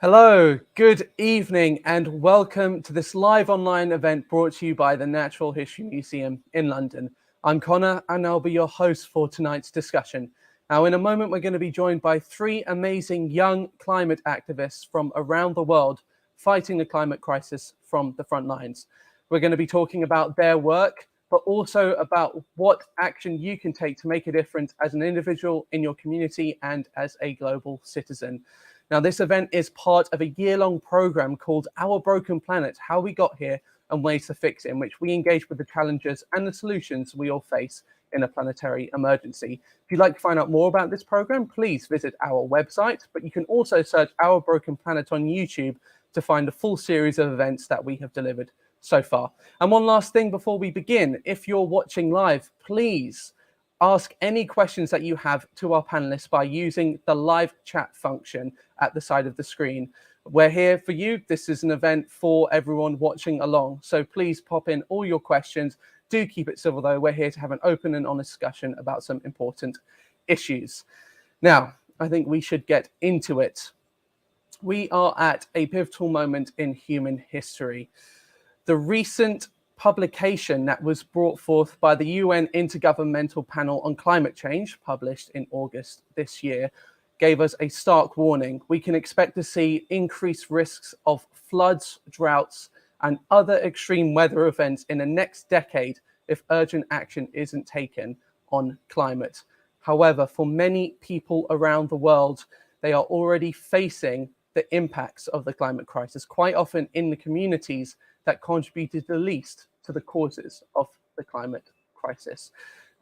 Hello, good evening, and welcome to this live online event brought to you by the Natural History Museum in London. I'm Connor, and I'll be your host for tonight's discussion. Now, in a moment, we're going to be joined by three amazing young climate activists from around the world fighting the climate crisis from the front lines. We're going to be talking about their work, but also about what action you can take to make a difference as an individual in your community and as a global citizen. Now, this event is part of a year-long program called Our Broken Planet, How We Got Here and Ways to Fix It, in which we engage with the challenges and the solutions we all face in a planetary emergency. If you'd like to find out more about this program, please visit our website, but you can also search Our Broken Planet on YouTube to find a full series of events that we have delivered so far. And one last thing before we begin, if you're watching live, please ask any questions that you have to our panelists by using the live chat function at the side of the screen. We're here for you. This is an event for everyone watching along. So please pop in all your questions. Do keep it civil, though. We're here to have an open and honest discussion about some important issues. Now, I think we should get into it. We are at a pivotal moment in human history. The recent publication that was brought forth by the UN Intergovernmental Panel on Climate Change, published in August this year, gave us a stark warning. We can expect to see increased risks of floods, droughts, and other extreme weather events in the next decade if urgent action isn't taken on climate. However, for many people around the world, they are already facing the impacts of the climate crisis, quite often in the communities that contributed the least to the causes of the climate crisis.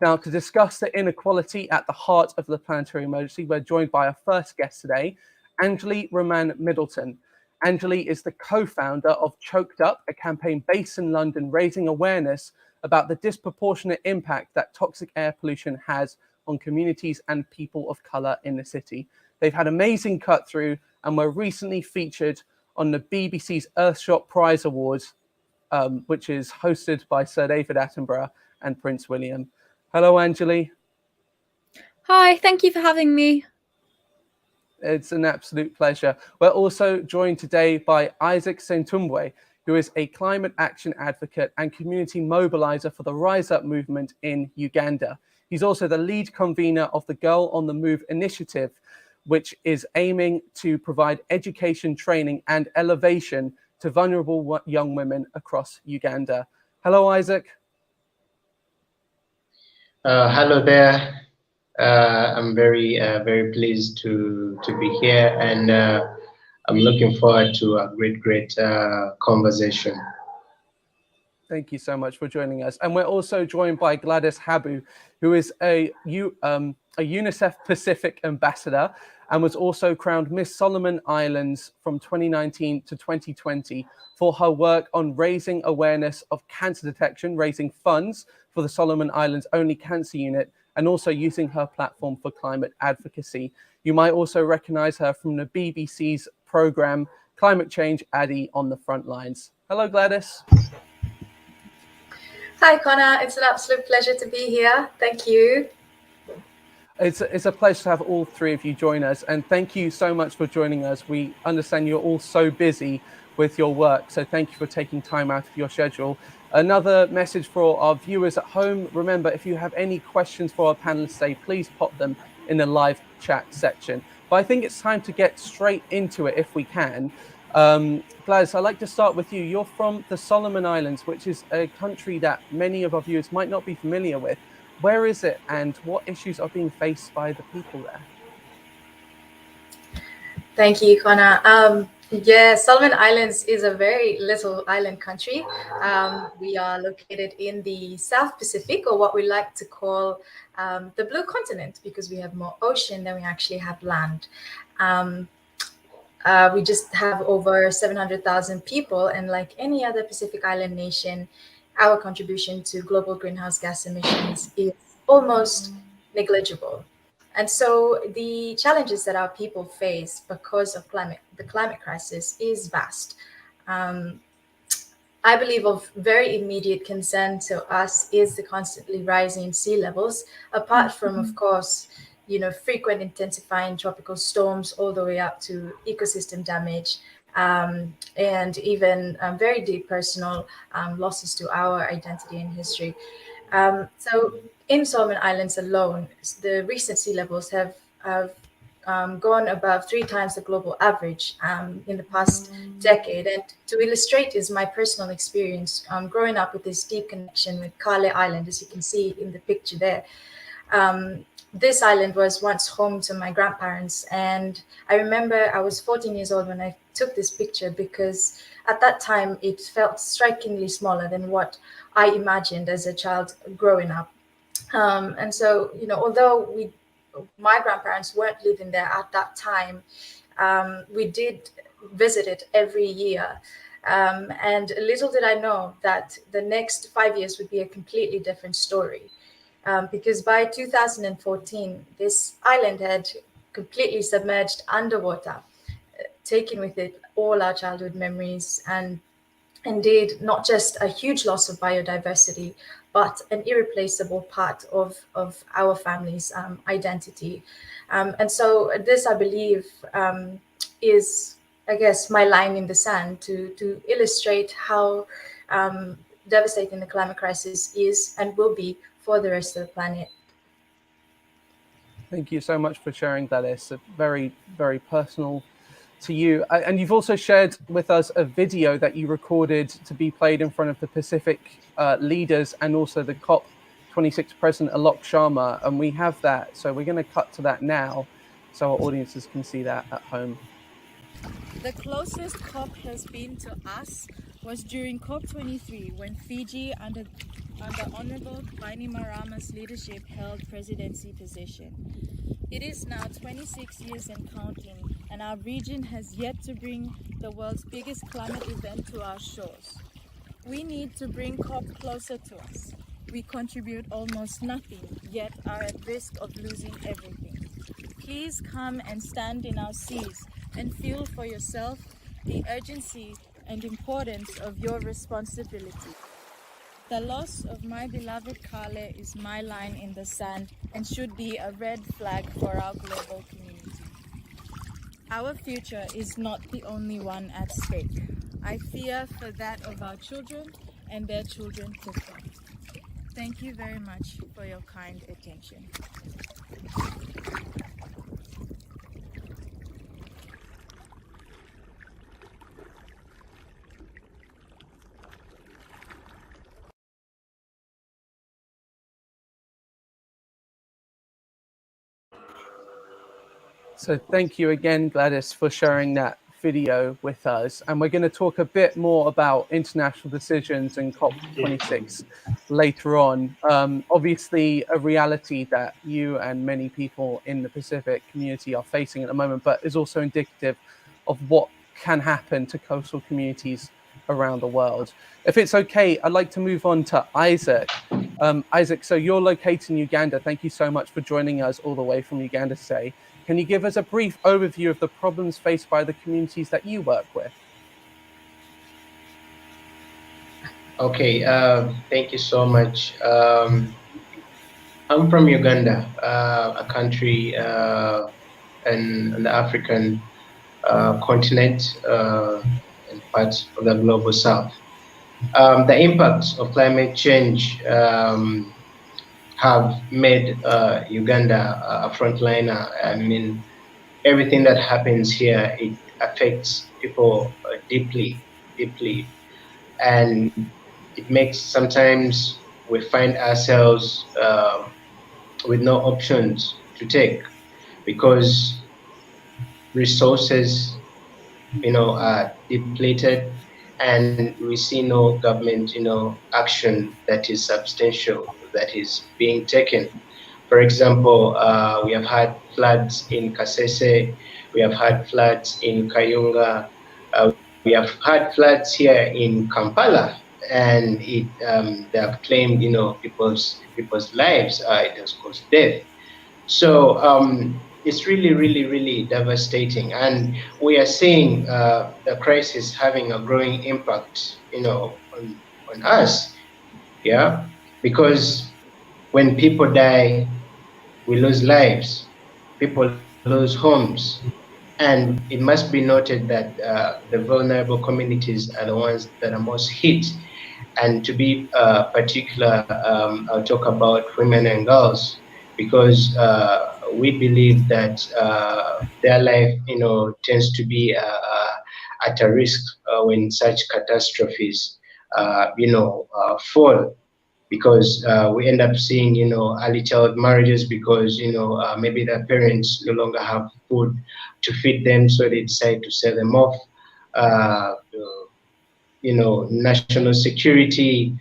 Now, to discuss the inequality at the heart of the planetary emergency, we're joined by our first guest today, Anjali Raman-Middleton. Anjali is the co-founder of Choked Up, a campaign based in London, raising awareness about the disproportionate impact that toxic air pollution has on communities and people of colour in the city. They've had amazing cut through and were recently featured on the BBC's Earthshot Prize Awards, which is hosted by Sir David Attenborough and Prince William. Hello, Anjali. Hi, thank you for having me. It's an absolute pleasure. We're also joined today by Isaac Ssentumbwe, who is a climate action advocate and community mobilizer for the Rise Up movement in Uganda. He's also the lead convener of the Girl on the Move initiative, which is aiming to provide education, training, and elevation to vulnerable young women across Uganda. Hello, Isaac. Hello there. I'm very pleased to be here, and I'm looking forward to a great conversation. Thank you so much for joining us. And we're also joined by Gladys Habu, who is a UNICEF Pacific Ambassador and was also crowned Miss Solomon Islands from 2019 to 2020 for her work on raising awareness of cancer detection, raising funds for the Solomon Islands only cancer unit, and also using her platform for climate advocacy. You might also recognize her from the BBC's program Climate Change Addy on the Frontlines. Hello, Gladys. Hi, Connor. It's an absolute pleasure to be here. Thank you. It's a pleasure to have all three of you join us, and thank you so much for joining us. We understand you're all so busy with your work, so thank you for taking time out of your schedule. Another message for our viewers at home: remember, if you have any questions for our panelists today, please pop them in the live chat section. But I think it's time to get straight into it if we can. Gladys, I'd like to start with you. You're from the Solomon Islands, which is a country that many of our viewers might not be familiar with. Where is it, and what issues are being faced by the people there? Thank you, Connor. Yeah, Solomon Islands is a very little island country. We are located in the South Pacific, or what we like to call the Blue Continent, because we have more ocean than we actually have land. We just have over 700,000 people, and like any other Pacific Island nation, our contribution to global greenhouse gas emissions is almost negligible. And so the challenges that our people face because of the climate crisis is vast. I believe of very immediate concern to us is the constantly rising sea levels, apart from, of course, frequent intensifying tropical storms, all the way up to ecosystem damage, and even very deep personal losses to our identity and history. So in Solomon Islands alone, the recent sea levels have gone above 3 times the global average in the past decade. And to illustrate is my personal experience growing up with this deep connection with Kale Island, as you can see in the picture there. This island was once home to my grandparents, and I remember I was 14 years old when I took this picture, because at that time it felt strikingly smaller than what I imagined as a child growing up. And so, although my grandparents weren't living there at that time, we did visit it every year. And little did I know that the next 5 years would be a completely different story. Because by 2014, this island had completely submerged underwater, taking with it all our childhood memories, and indeed not just a huge loss of biodiversity, but an irreplaceable part of our family's identity. And so this, I believe, is, I guess, my line in the sand to illustrate how devastating the climate crisis is and will be for the rest of the planet. Thank you so much for sharing that. It's very, very personal to you. And you've also shared with us a video that you recorded to be played in front of the Pacific leaders and also the COP26 President Alok Sharma. And we have that. So we're going to cut to that now so our audiences can see that at home. The closest COP has been to us was during COP23, when Fiji, under Honorable Bainimarama's leadership, held presidency position. It is now 26 years and counting, and our region has yet to bring the world's biggest climate event to our shores. We need to bring COP closer to us. We contribute almost nothing, yet are at risk of losing everything. Please come and stand in our seas and feel for yourself the urgency and importance of your responsibility. The loss of my beloved Kale is my line in the sand and should be a red flag for our global community. Our future is not the only one at stake. I fear for that of our children and their children to come. Thank you very much for your kind attention. So thank you again, Gladys, for sharing that video with us. And we're going to talk a bit more about international decisions and COP26 later on. Obviously, a reality that you and many people in the Pacific community are facing at the moment, but is also indicative of what can happen to coastal communities around the world. If it's okay, I'd like to move on to Isaac. Isaac, so you're located in Uganda. Thank you so much for joining us all the way from Uganda today. Can you give us a brief overview of the problems faced by the communities that you work with? Okay, thank you so much. I'm from Uganda, a country in the African continent and parts of the global south. The impacts of climate change have made Uganda a frontliner. I mean, everything that happens here, it affects people deeply, and it makes sometimes we find ourselves with no options to take, because resources, are depleted, and we see no government, action that is substantial that is being taken. For example, we have had floods in Kasese, we have had floods in Kayunga, we have had floods here in Kampala, and they have claimed, people's lives. It has caused death. So it's really devastating, and we are seeing the crisis having a growing impact, on us. Yeah, because when people die, we lose lives. people lose homes. And it must be noted that the vulnerable communities are the ones that are most hit. And to be particular, I'll talk about women and girls, because we believe that their life, tends to be at a risk when such catastrophes, fall, because we end up seeing, early child marriages because, maybe their parents no longer have food to feed them, so they decide to sell them off. Uh, National security,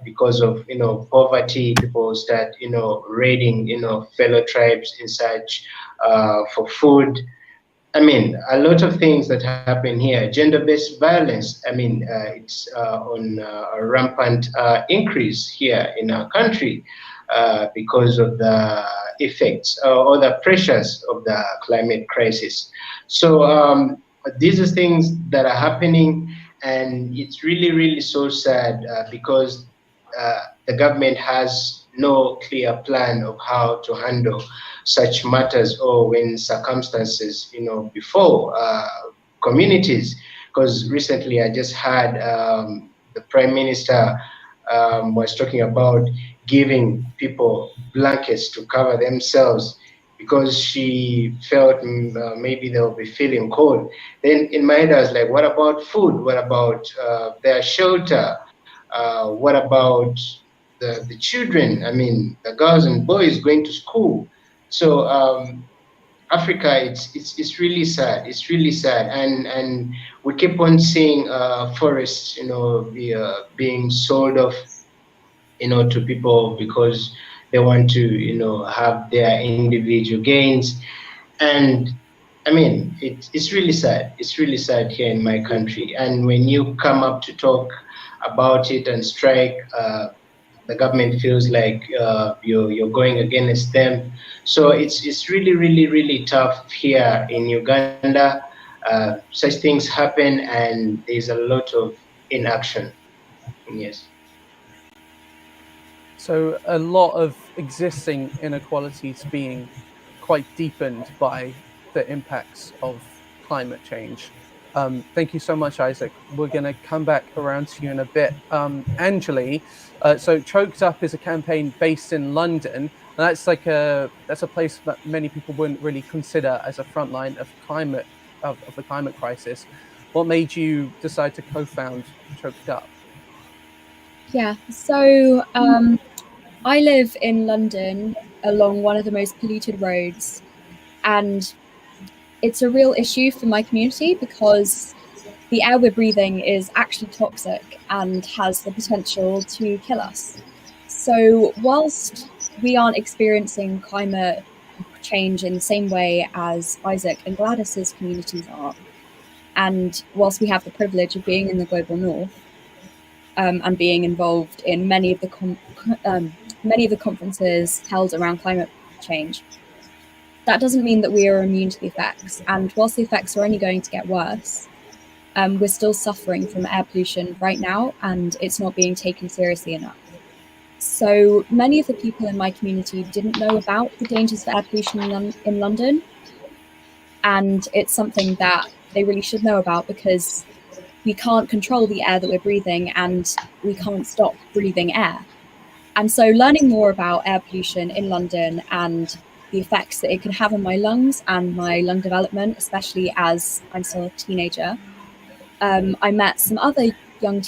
because of, poverty, people start, raiding, fellow tribes in search for food. I mean, a lot of things that happen here. Gender-based violence, I mean, it's on a rampant increase here in our country because of the effects or the pressures of the climate crisis. So these are things that are happening, and it's really, really so sad because the government has no clear plan of how to handle such matters, or when circumstances, before communities. Because recently I just had the Prime Minister was talking about giving people blankets to cover themselves because she felt maybe they'll be feeling cold. Then in my head I was like, what about food? What about their shelter? What about the children? I mean, the girls and boys going to school. So Africa, it's really sad. It's really sad, and we keep on seeing forests, being sold off, to people because they want to, have their individual gains. And I mean, it's really sad. It's really sad here in my country. And when you come up to talk about it and strike, the government feels like you're going against them. So it's really, really, really tough here in Uganda. Such things happen, and there's a lot of inaction. Yes. So a lot of existing inequalities being quite deepened by the impacts of climate change. Thank you so much, Isaac. We're going to come back around to you in a bit. Anjali, so Choked Up is a campaign based in London. And that's a place that many people wouldn't really consider as a frontline of the climate crisis. What made you decide to co-found Choked Up? Yeah, so I live in London along one of the most polluted roads, and it's a real issue for my community because the air we're breathing is actually toxic and has the potential to kill us. So whilst we aren't experiencing climate change in the same way as Isaac and Gladys's communities are, and whilst we have the privilege of being in the global north and being involved in many of the conferences held around climate change, that doesn't mean that we are immune to the effects. And whilst the effects are only going to get worse, we're still suffering from air pollution right now, and it's not being taken seriously enough. So many of the people in my community didn't know about the dangers of air pollution in London, and it's something that they really should know about because we can't control the air that we're breathing, and we can't stop breathing air. And so learning more about air pollution in London and the effects that it can have on my lungs and my lung development, especially as I'm still a teenager, I met some other young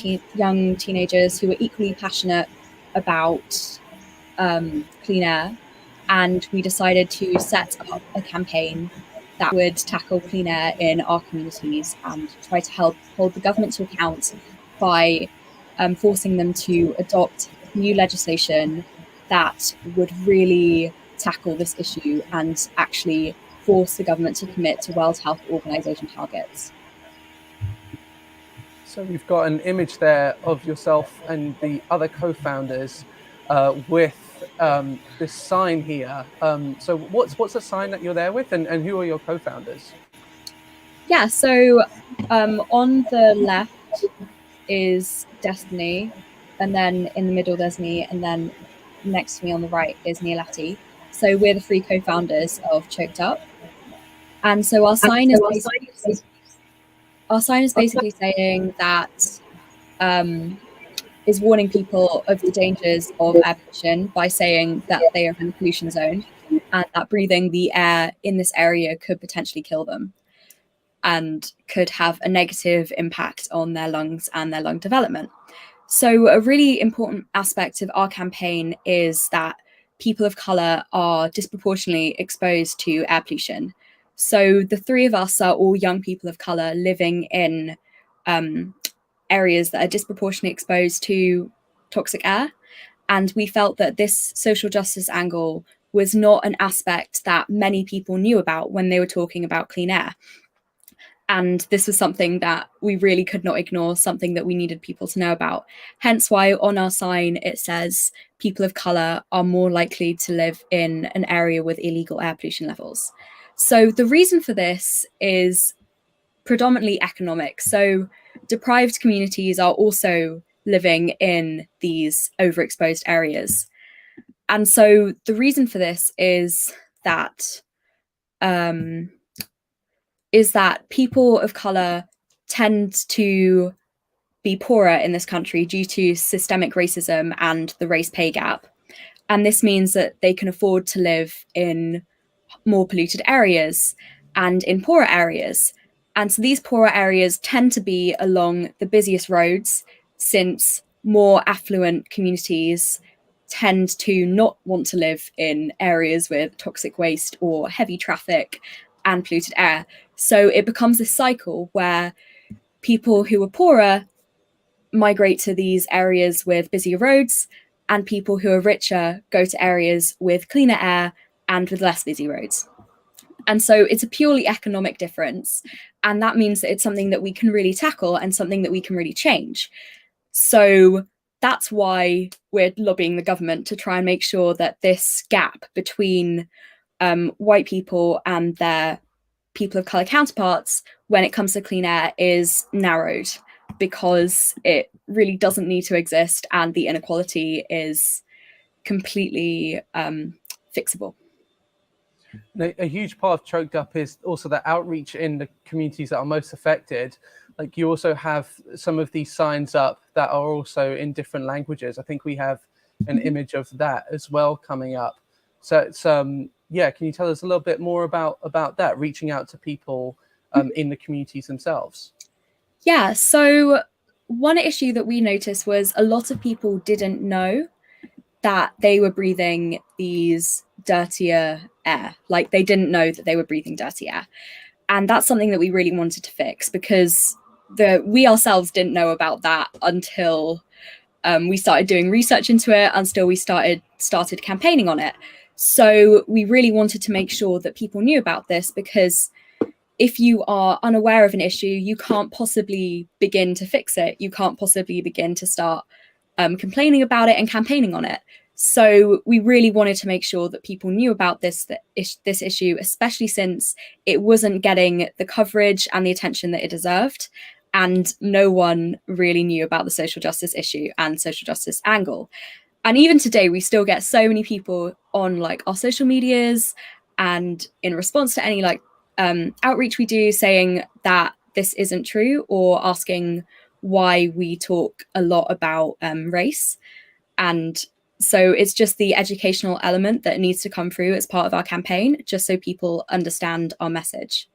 teenagers who were equally passionate about clean air, and we decided to set up a campaign that would tackle clean air in our communities and try to help hold the government to account by forcing them to adopt new legislation that would really tackle this issue and actually force the government to commit to World Health Organization targets. So we've got an image there of yourself and the other co-founders with this sign here. So what's the sign that you're there with, and who are your co-founders? Yeah, so on the left is Destiny, and then in the middle there's me, and then next to me on the right is Inequality. So we're the 3 co-founders of Choked Up. And so our sign is basically saying that is warning people of the dangers of air pollution by saying that they are in a pollution zone and that breathing the air in this area could potentially kill them and could have a negative impact on their lungs and their lung development. So a really important aspect of our campaign is that people of colour are disproportionately exposed to air pollution. So the 3 of us are all young people of colour living in areas that are disproportionately exposed to toxic air. And we felt that this social justice angle was not an aspect that many people knew about when they were talking about clean air. And this was something that we really could not ignore, something that we needed people to know about. Hence why on our sign it says people of colour are more likely to live in an area with illegal air pollution levels. So the reason for this is predominantly economic. So deprived communities are also living in these overexposed areas. And so the reason for this is that people of colour tend to be poorer in this country due to systemic racism and the race pay gap. And this means that they can afford to live in more polluted areas and in poorer areas. And so these poorer areas tend to be along the busiest roads, since more affluent communities tend to not want to live in areas with toxic waste or heavy traffic and polluted air. So it becomes this cycle where people who are poorer migrate to these areas with busier roads, and people who are richer go to areas with cleaner air and with less busy roads. And so it's a purely economic difference. And that means that it's something that we can really tackle and something that we can really change. So that's why we're lobbying the government to try and make sure that this gap between white people and their people of colour counterparts when it comes to clean air is narrowed, because it really doesn't need to exist and the inequality is completely fixable. A huge part of Choked Up is also the outreach in the communities that are most affected. Like, you also have some of these signs up that are also in different languages. I think we have an image of that as well coming up. So it's yeah, can you tell us a little bit more about that, reaching out to people in the communities themselves? Yeah, so one issue that we noticed was a lot of people didn't know that they were breathing these dirtier air. Like, they didn't know that they were breathing dirty air. And that's something that we really wanted to fix, because we ourselves didn't know about that until we started doing research into it, until we started campaigning on it. So we really wanted to make sure that people knew about this, because if you are unaware of an issue, you can't possibly begin to fix it. You can't possibly begin to start complaining about it and campaigning on it. So we really wanted to make sure that people knew about this issue, especially since it wasn't getting the coverage and the attention that it deserved. And no one really knew about the social justice issue and social justice angle. And even today, we still get so many people on like our social medias and in response to any like outreach we do, saying that this isn't true, or asking why we talk a lot about race. And so it's just the educational element that needs to come through as part of our campaign, just so people understand our message.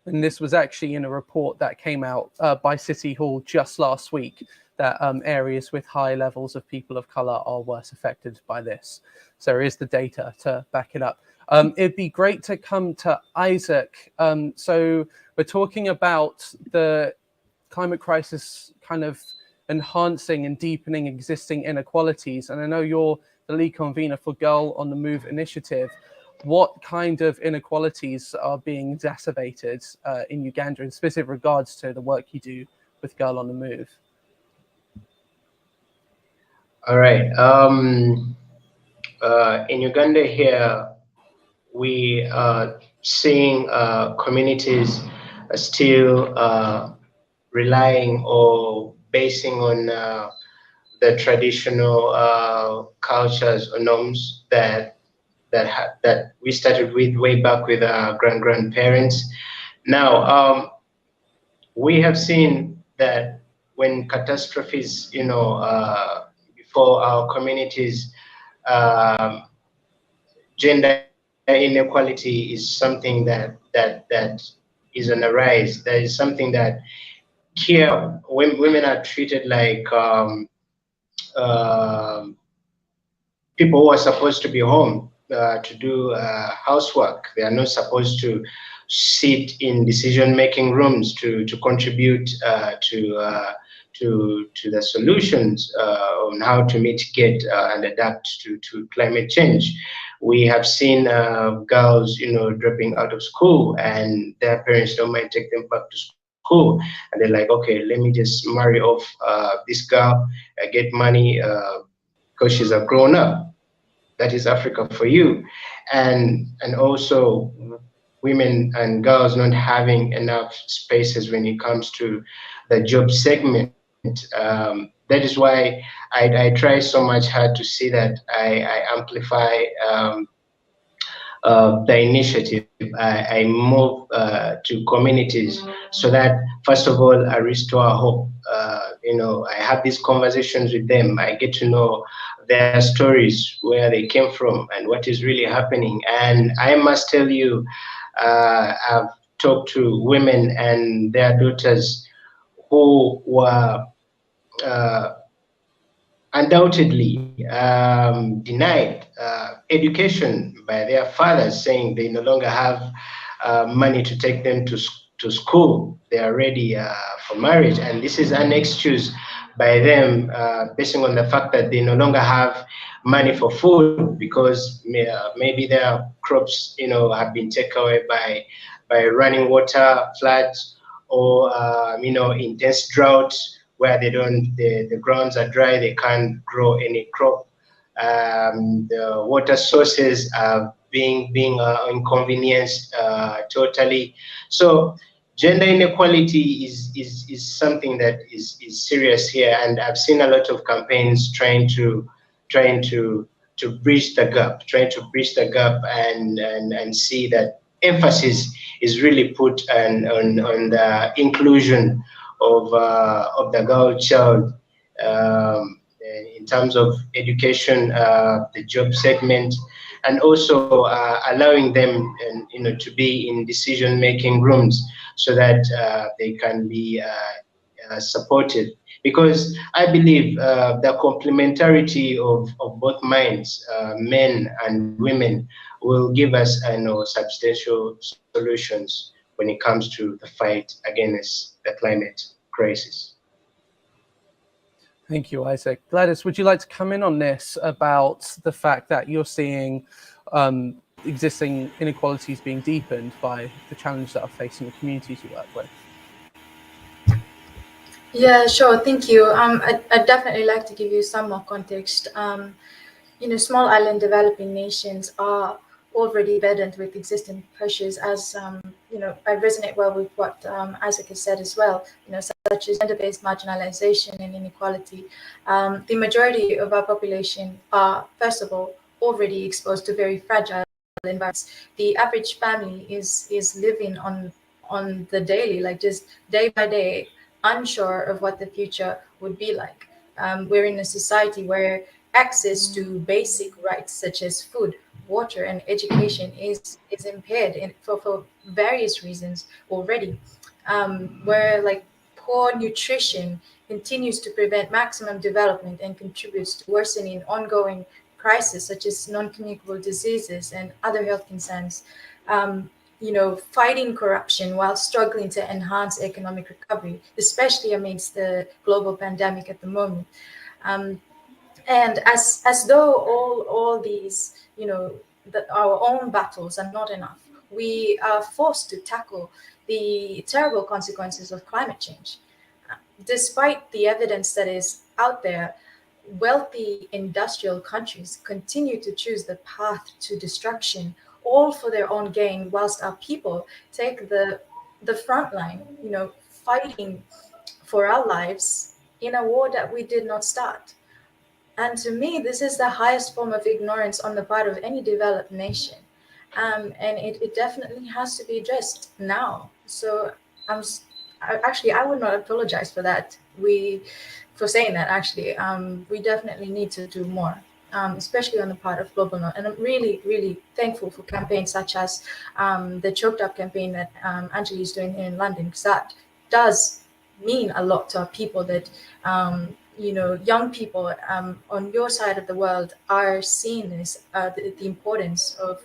And this was actually in a report that came out by City Hall just last week, that areas with high levels of people of colour are worse affected by this. So there is the data to back it up. It'd be great to come to Isaac. So we're talking about the climate crisis kind of enhancing and deepening existing inequalities. And I know you're the lead convener for Girl on the Move initiative. What kind of inequalities are being exacerbated in Uganda in specific regards to the work you do with Girl on the Move? All right. In Uganda here, we are seeing communities still relying or basing on the traditional cultures or norms that that we started with way back with our grandparents. Now, we have seen that when catastrophes, before our communities, gender inequality is something that is on the rise. That is something that here women are treated like people who are supposed to be home to do housework. They are not supposed to sit in decision-making rooms to contribute to the solutions on how to mitigate and adapt to climate change. We have seen girls, dropping out of school, and their parents don't mind take them back to school, and they're like, okay, let me just marry off this girl, get money because she's a grown up. That is Africa for you. And also women and girls not having enough spaces when it comes to the job segment. That is why I try so much hard to see that I amplify the initiative. I move to communities so that, first of all, I restore hope. I have these conversations with them. I get to know their stories, where they came from, and what is really happening. And I must tell you, I've talked to women and their daughters who were undoubtedly denied education by their fathers, saying they no longer have money to take them to school. They are ready for marriage, and this is an excuse by them, basing on the fact that they no longer have money for food because maybe their crops, have been taken away by running water, floods, or intense droughts, where the grounds are dry, they can't grow any crop. The water sources are being inconvenienced totally. So gender inequality is something that is serious here, and I've seen a lot of campaigns trying to bridge the gap, and see that emphasis is really put on the inclusion of the girl child, in terms of education, the job segment, and also allowing them, to be in decision-making rooms so that they can be supported. Because I believe the complementarity of both minds, men and women, will give us substantial solutions when it comes to the fight against the climate crisis. Thank you, Isaac. Gladys, would you like to come in on this about the fact that you're seeing existing inequalities being deepened by the challenges that are facing the communities you work with? Yeah, sure. Thank you. I'd definitely like to give you some more context. Small island developing nations are already burdened with existing pressures, as I resonate well with what Isaac has said as well, such as gender-based marginalization and inequality. The majority of our population are, first of all, already exposed to very fragile environments. The average family is living on the daily, like just day by day, unsure of what the future would be like. We're in a society where access to basic rights such as food, water, and education is impaired for various reasons already. Where like poor nutrition continues to prevent maximum development and contributes to worsening ongoing crises such as non-communicable diseases and other health concerns. Fighting corruption while struggling to enhance economic recovery, especially amidst the global pandemic at the moment. And as though all these, our own battles are not enough, we are forced to tackle the terrible consequences of climate change. Despite the evidence that is out there, wealthy industrial countries continue to choose the path to destruction, all for their own gain, whilst our people take the front line, fighting for our lives in a war that we did not start. And to me, this is the highest form of ignorance on the part of any developed nation. And it definitely has to be addressed now. So actually, I would not apologize for that. For saying that, actually, we definitely need to do more, especially on the part of Global North. And I'm really, really thankful for campaigns such as the Choked Up campaign that Anjali is doing here in London, because that does mean a lot to our people, that young people on your side of the world are seeing this, the importance of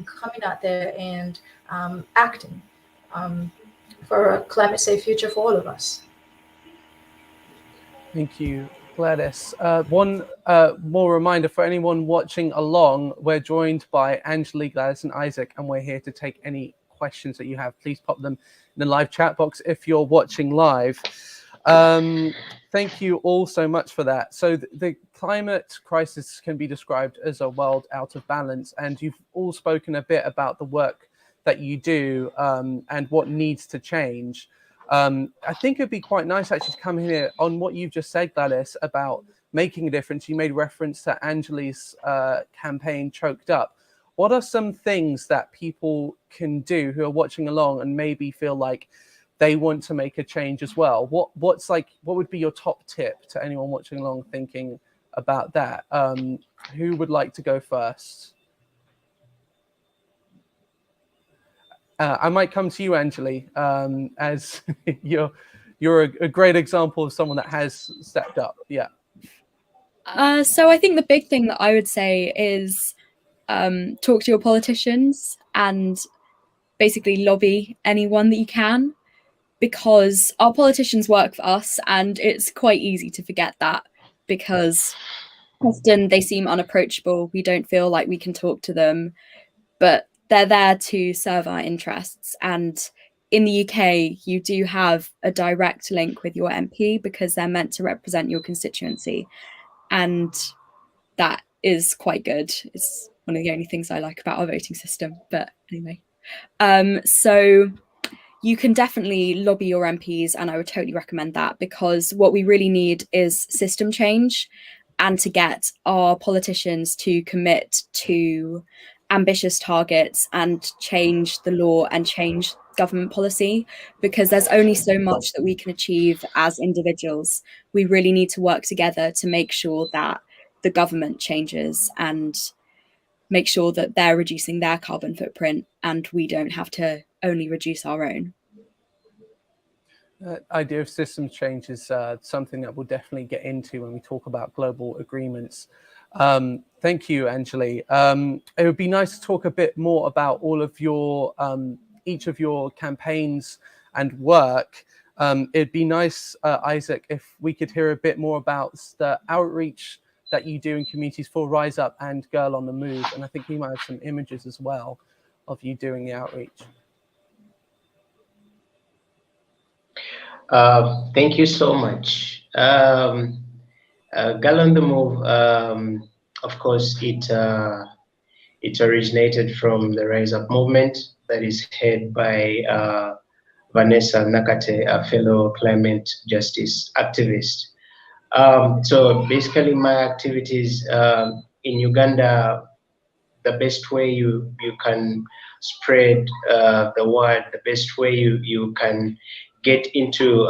coming out there and acting for a climate safe future for all of us. Thank you, Gladys. One more reminder for anyone watching along, we're joined by Anjali, Gladys and Isaac, and we're here to take any questions that you have. Please pop them in the live chat box if you're watching live. Thank you all so much for that. So the climate crisis can be described as a world out of balance, and you've all spoken a bit about the work that you do and what needs to change. I think it'd be quite nice actually to come here on what you've just said, Gladys, about making a difference. You made reference to Anjali's campaign, Choked Up. What are some things that people can do who are watching along and maybe feel like they want to make a change as well? What would be your top tip to anyone watching along thinking about that? Who would like to go first? I might come to you, Anjali, as you're a great example of someone that has stepped up. Yeah. So I think the big thing that I would say is talk to your politicians and basically lobby anyone that you can, because our politicians work for us, and it's quite easy to forget that, because often they seem unapproachable. We don't feel like we can talk to them, but they're there to serve our interests. And in the UK, you do have a direct link with your MP because they're meant to represent your constituency. And that is quite good. It's one of the only things I like about our voting system. But anyway, so you can definitely lobby your MPs, and I would totally recommend that, because what we really need is system change, and to get our politicians to commit to ambitious targets and change the law and change government policy, because there's only so much that we can achieve as individuals. We really need to work together to make sure that the government changes and make sure that they're reducing their carbon footprint and we don't have to only reduce our own. Idea of systems change is something that we'll definitely get into when we talk about global agreements. Thank you, Anjali. It would be nice to talk a bit more about all of your, each of your campaigns and work. It'd be nice, Isaac, if we could hear a bit more about the outreach that you do in communities for Rise Up and Girl on the Move. And I think we might have some images as well of you doing the outreach. Thank you so much. Girl on the Move, of course, it originated from the Rise Up movement that is head by Vanessa Nakate, a fellow climate justice activist. So basically my activities in Uganda, the best way you can spread the word, the best way you can get into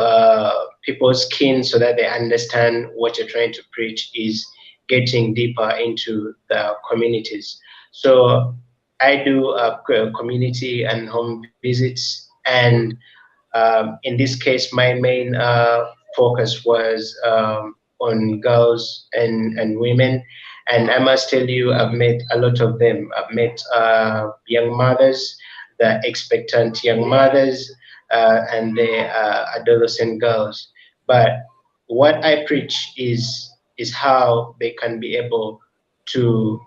people's skin so that they understand what you're trying to preach is getting deeper into the communities. So I do community and home visits, and in this case, my main focus was on girls and women. And I must tell you, I've met a lot of them. I've met young mothers, the expectant young mothers, and the adolescent girls. But what I preach is how they can be able to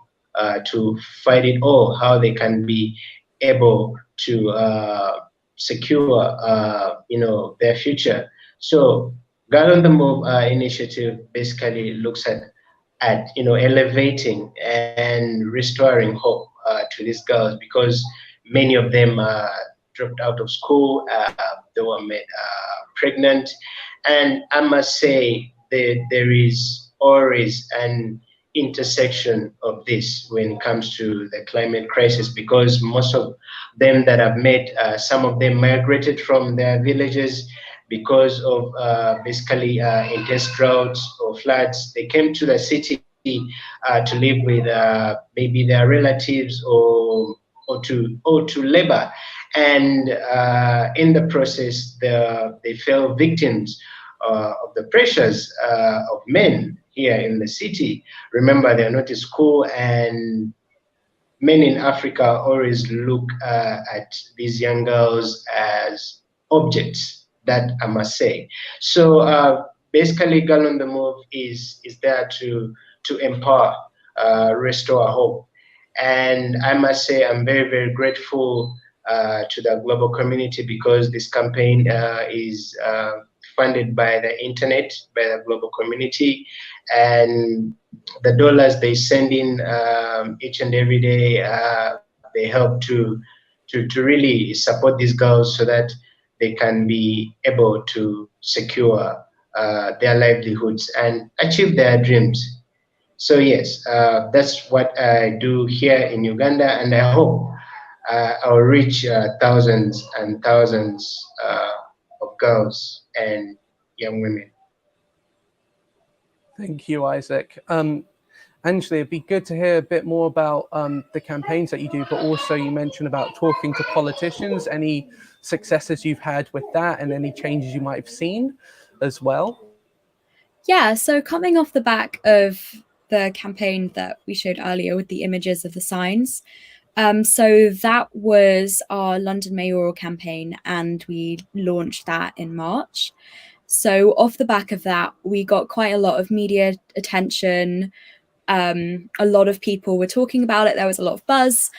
fight it all, how they can be able to secure their future. So Girl on the Move initiative basically looks at elevating and restoring hope to these girls, because many of them dropped out of school, they were made pregnant, and I must say there is always an intersection of this when it comes to the climate crisis, because most of them that I've met, some of them migrated from their villages because of basically intense droughts or floods. They came to the city to live with maybe their relatives or to labor, and in the process they fell victims of the pressures of men here in the city. Remember, they're not in school, and men in Africa always look at these young girls as objects, that I must say. So basically, Girl on the Move is there to empower, restore hope. And I must say, I'm very, very grateful to the global community, because this campaign is funded by the internet, by the global community, and the dollars they send in each and every day, they help to really support these girls so that they can be able to secure their livelihoods and achieve their dreams. So yes, that's what I do here in Uganda, and I hope I'll reach thousands and thousands of girls and young women. Thank you, Isaac. Anjali, it'd be good to hear a bit more about the campaigns that you do, but also you mentioned about talking to politicians, any successes you've had with that and any changes you might have seen as well. Yeah, so coming off the back of the campaign that we showed earlier with the images of the signs, so that was our London mayoral campaign, and we launched that in March. So off the back of that, we got quite a lot of media attention. A lot of people were talking about it. There was a lot of buzz,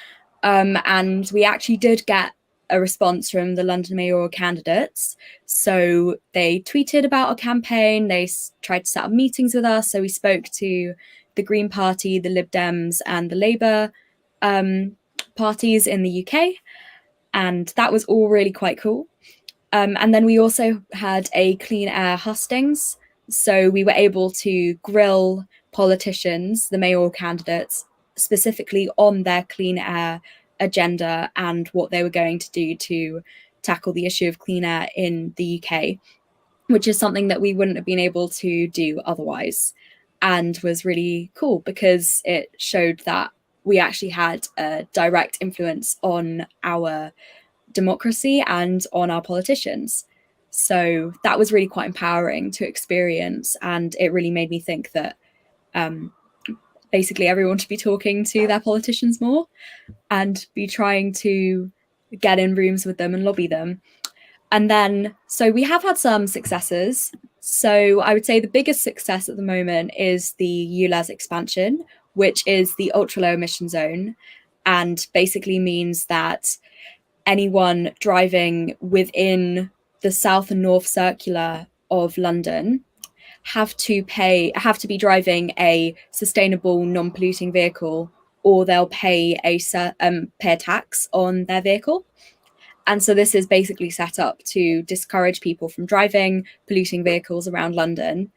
and we actually did get a response from the London mayoral candidates. So they tweeted about our campaign. They tried to set up meetings with us. So we spoke to the Green Party, the Lib Dems, and the Labour parties in the UK, and that was all really quite cool. And then we also had a clean air hustings. So we were able to grill politicians, the mayoral candidates, specifically on their clean air agenda and what they were going to do to tackle the issue of clean air in the UK, which is something that we wouldn't have been able to do otherwise, and was really cool because it showed that we actually had a direct influence on our democracy and on our politicians. So that was really quite empowering to experience, and it really made me think that basically everyone should be talking to their politicians more and be trying to get in rooms with them and lobby them. And then, so we have had some successes. So I would say the biggest success at the moment is the ULEZ expansion, which is the ultra low emission zone, and basically means that anyone driving within the south and north circular of London have to be driving a sustainable, non-polluting vehicle, or they'll pay a tax on their vehicle. And so this is basically set up to discourage people from driving polluting vehicles around London,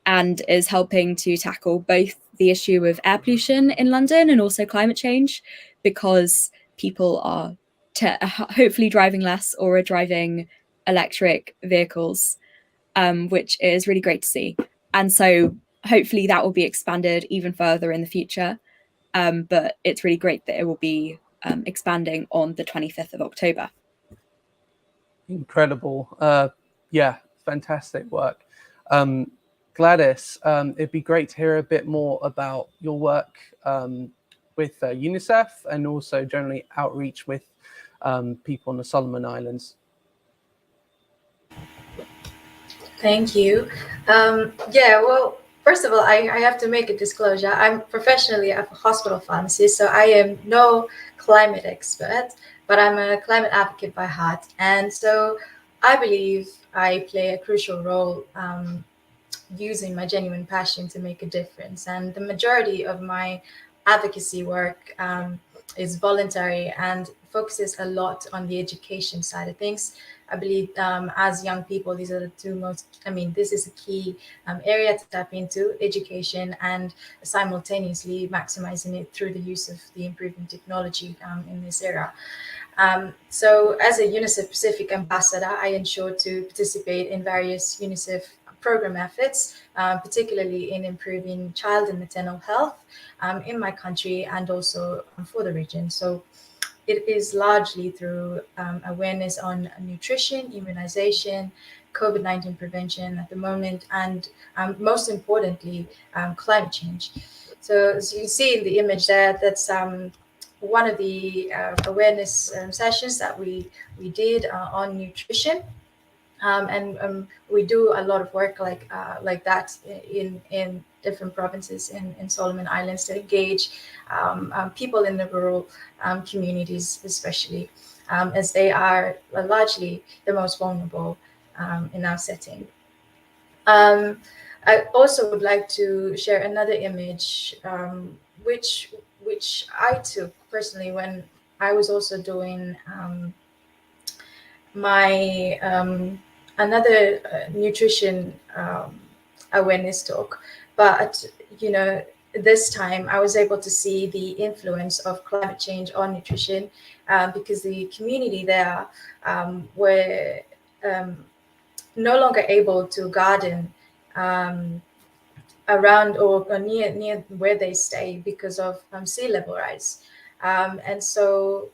and is helping to tackle both the issue of air pollution in London and also climate change, because people are hopefully driving less or are driving electric vehicles, which is really great to see. And so hopefully that will be expanded even further in the future. But it's really great that it will be expanding on the 25th of October. Incredible. Yeah, fantastic work. Gladys, it'd be great to hear a bit more about your work with UNICEF and also generally outreach with people on the Solomon Islands. Thank you. Yeah, well, first of all, I have to make a disclosure. I'm professionally a hospital pharmacist, so I am no climate expert, but I'm a climate advocate by heart. And so I believe I play a crucial role using my genuine passion to make a difference. And the majority of my advocacy work is voluntary and focuses a lot on the education side of things. I believe as young people, these are the two most, this is a key area to tap into, education, and simultaneously maximizing it through the use of the improving technology in this era. So as a UNICEF Pacific Ambassador, I ensure to participate in various UNICEF program efforts, particularly in improving child and maternal health in my country and also for the region. So it is largely through awareness on nutrition, immunization, COVID-19 prevention at the moment, and most importantly, climate change. So as you see in the image there, that's one of the awareness sessions that we did on nutrition. And we do a lot of work like that in different provinces in Solomon Islands to engage people in the rural communities, especially as they are largely the most vulnerable in our setting. I also would like to share another image, which I took personally when I was also doing my another nutrition awareness talk, but this time I was able to see the influence of climate change on nutrition because the community there were no longer able to garden around or near where they stay because of sea level rise. And so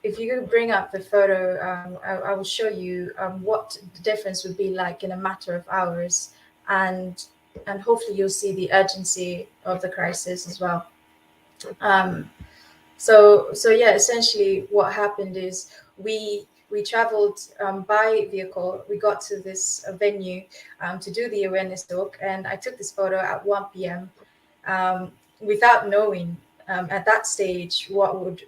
if you could bring up the photo, I will show you what the difference would be like in a matter of hours, and hopefully you'll see the urgency of the crisis as well. So yeah, essentially what happened is we traveled by vehicle. We got to this venue to do the awareness talk, and I took this photo at 1 p.m. Without knowing at that stage what would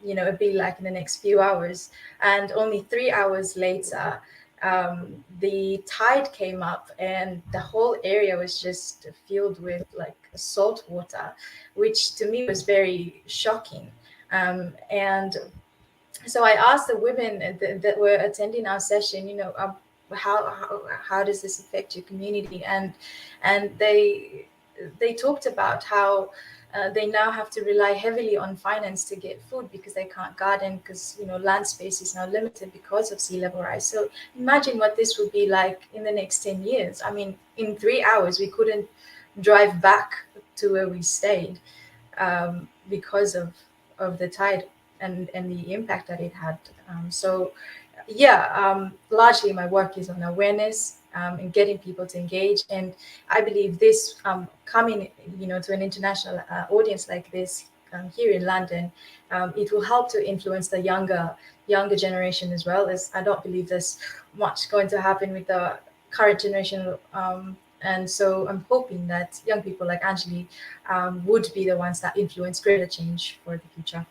it'd be like in the next few hours. And only 3 hours later, the tide came up and the whole area was just filled with like salt water, which to me was very shocking. And so I asked the women that were attending our session, how does this affect your community? And they talked about how they now have to rely heavily on finance to get food because they can't garden because land space is now limited because of sea level rise. So imagine what this would be like in the next 10 years. I mean, in 3 hours we couldn't drive back to where we stayed because of the tide and the impact that it had. Largely my work is on awareness and getting people to engage. And I believe this coming, to an international audience like this here in London, it will help to influence the younger generation as well. As I don't believe there's much going to happen with the current generation. And so I'm hoping that young people like Anjali would be the ones that influence greater change for the future.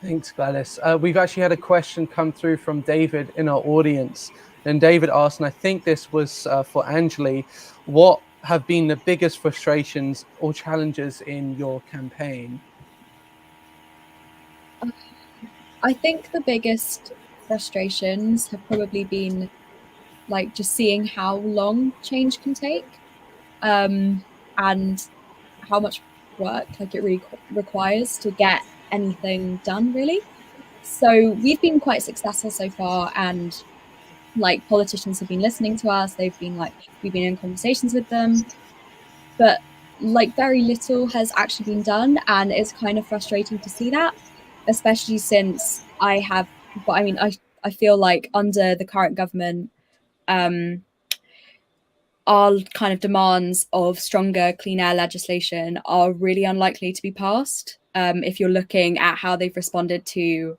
Thanks, Gladys. We've actually had a question come through from David in our audience. And David asked, and I think this was for Anjali, what have been the biggest frustrations or challenges in your campaign? I think the biggest frustrations have probably been like just seeing how long change can take and how much work like it really requires to get anything done, really. So we've been quite successful so far, and like politicians have been listening to us. They've been like, we've been in conversations with them, but like very little has actually been done, and it's kind of frustrating to see that, especially since I feel like under the current government, our kind of demands of stronger clean air legislation are really unlikely to be passed. If you're looking at how they've responded to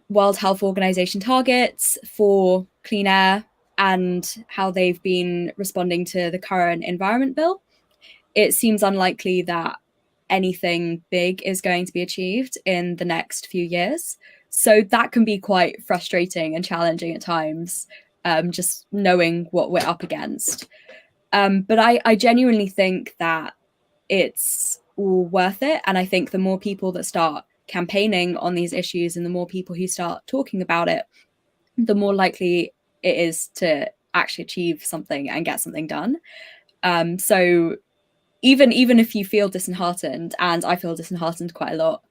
World Health Organization targets for clean air and how they've been responding to the current environment bill, it seems unlikely that anything big is going to be achieved in the next few years. So that can be quite frustrating and challenging at times, just knowing what we're up against. But I genuinely think that it's all worth it. And I think the more people that start campaigning on these issues and the more people who start talking about it, the more likely it is to actually achieve something and get something done. So even if you feel disheartened, and I feel disheartened quite a lot,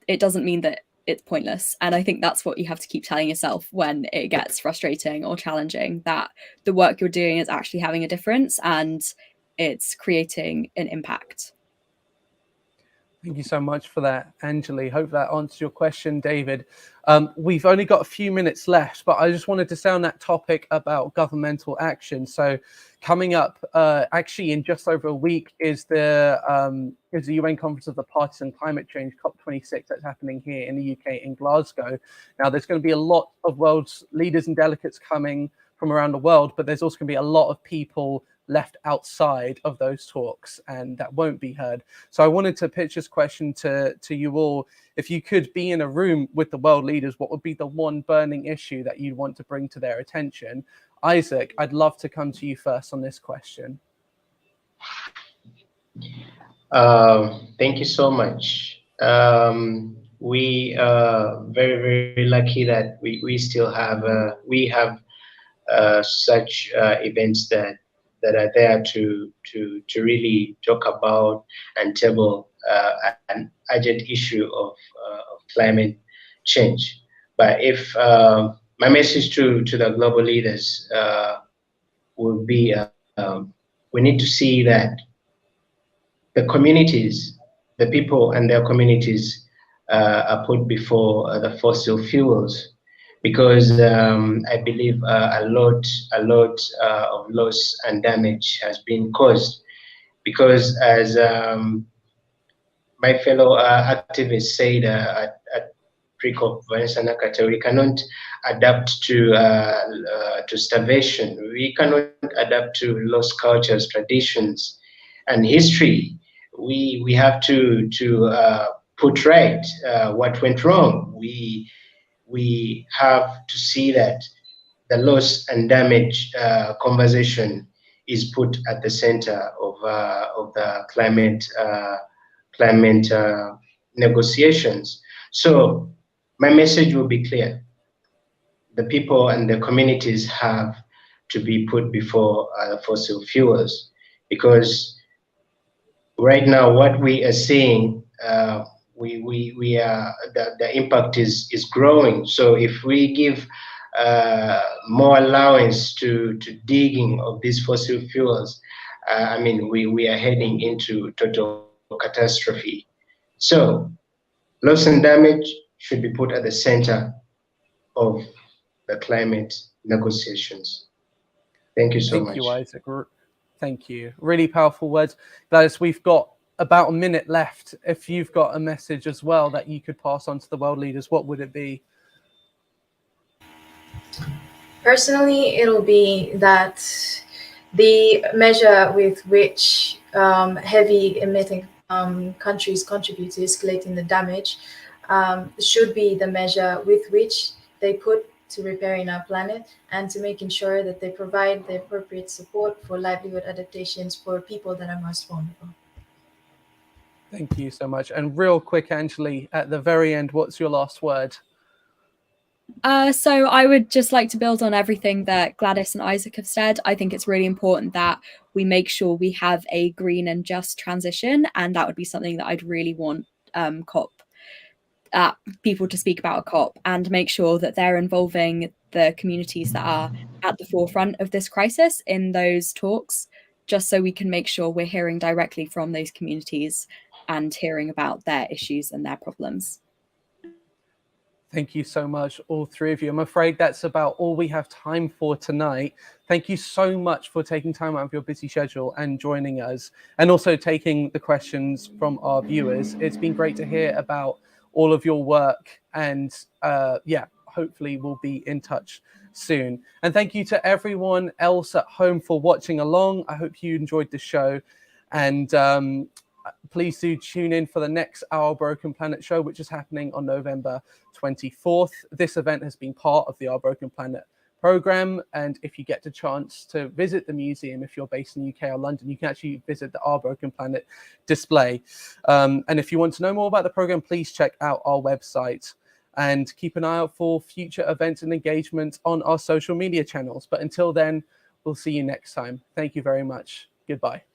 it doesn't mean that it's pointless. And I think that's what you have to keep telling yourself when it gets frustrating or challenging, that the work you're doing is actually having a difference and it's creating an impact. Thank you so much for that, Anjali. Hope that answers your question, David. We've only got a few minutes left, but I just wanted to stay on that topic about governmental action. So coming up, actually in just over a week, is the UN Conference of the Parties on Climate Change, COP26, that's happening here in the UK in Glasgow. Now, there's going to be a lot of world's leaders and delegates coming from around the world, but there's also going to be a lot of people left outside of those talks and that won't be heard. So I wanted to pitch this question to you all. If you could be in a room with the world leaders, what would be the one burning issue that you'd want to bring to their attention? Isaac, I'd love to come to you first on this question. Thank you so much. We are very, very lucky that we still have such events that are there to really talk about and table an urgent issue of climate change. But if my message to the global leaders would be, we need to see that the communities, the people and their communities are put before the fossil fuels, because I believe a lot of loss and damage has been caused. Because as my fellow activists said at pre-COP, Vanessa Nakate, we cannot adapt to starvation. We cannot adapt to lost cultures, traditions, and history. We have to put right what went wrong. We have to see that the loss and damage conversation is put at the center of the climate negotiations. So my message will be clear. The people and the communities have to be put before fossil fuels, because right now what we are seeing, we are the impact is growing. So if we give more allowance to digging of these fossil fuels, I mean we are heading into total catastrophe. So loss and damage should be put at the center of the climate negotiations. Thank you so much. Thank you, Isaac. Thank you. Really powerful words. Gladys, we've got about a minute left. If you've got a message as well that you could pass on to the world leaders, what would it be? Personally, it'll be that the measure with which heavy emitting countries contribute to escalating the damage should be the measure with which they put to repairing our planet and to making sure that they provide the appropriate support for livelihood adaptations for people that are most vulnerable. Thank you so much. And real quick, Anjali, at the very end, what's your last word? So I would just like to build on everything that Gladys and Isaac have said. I think it's really important that we make sure we have a green and just transition, and that would be something that I'd really want people to speak about at COP, and make sure that they're involving the communities that are at the forefront of this crisis in those talks, just so we can make sure we're hearing directly from those communities and hearing about their issues and their problems. Thank you so much, all three of you. I'm afraid that's about all we have time for tonight. Thank you so much for taking time out of your busy schedule and joining us, and also taking the questions from our viewers. It's been great to hear about all of your work, and yeah, hopefully we'll be in touch soon. And thank you to everyone else at home for watching along. I hope you enjoyed the show, and please do tune in for the next Our Broken Planet show, which is happening on November 24th. This event has been part of the Our Broken Planet program. And if you get the chance to visit the museum, if you're based in the UK or London, you can actually visit the Our Broken Planet display. And if you want to know more about the program, please check out our website and keep an eye out for future events and engagement on our social media channels. But until then, we'll see you next time. Thank you very much. Goodbye.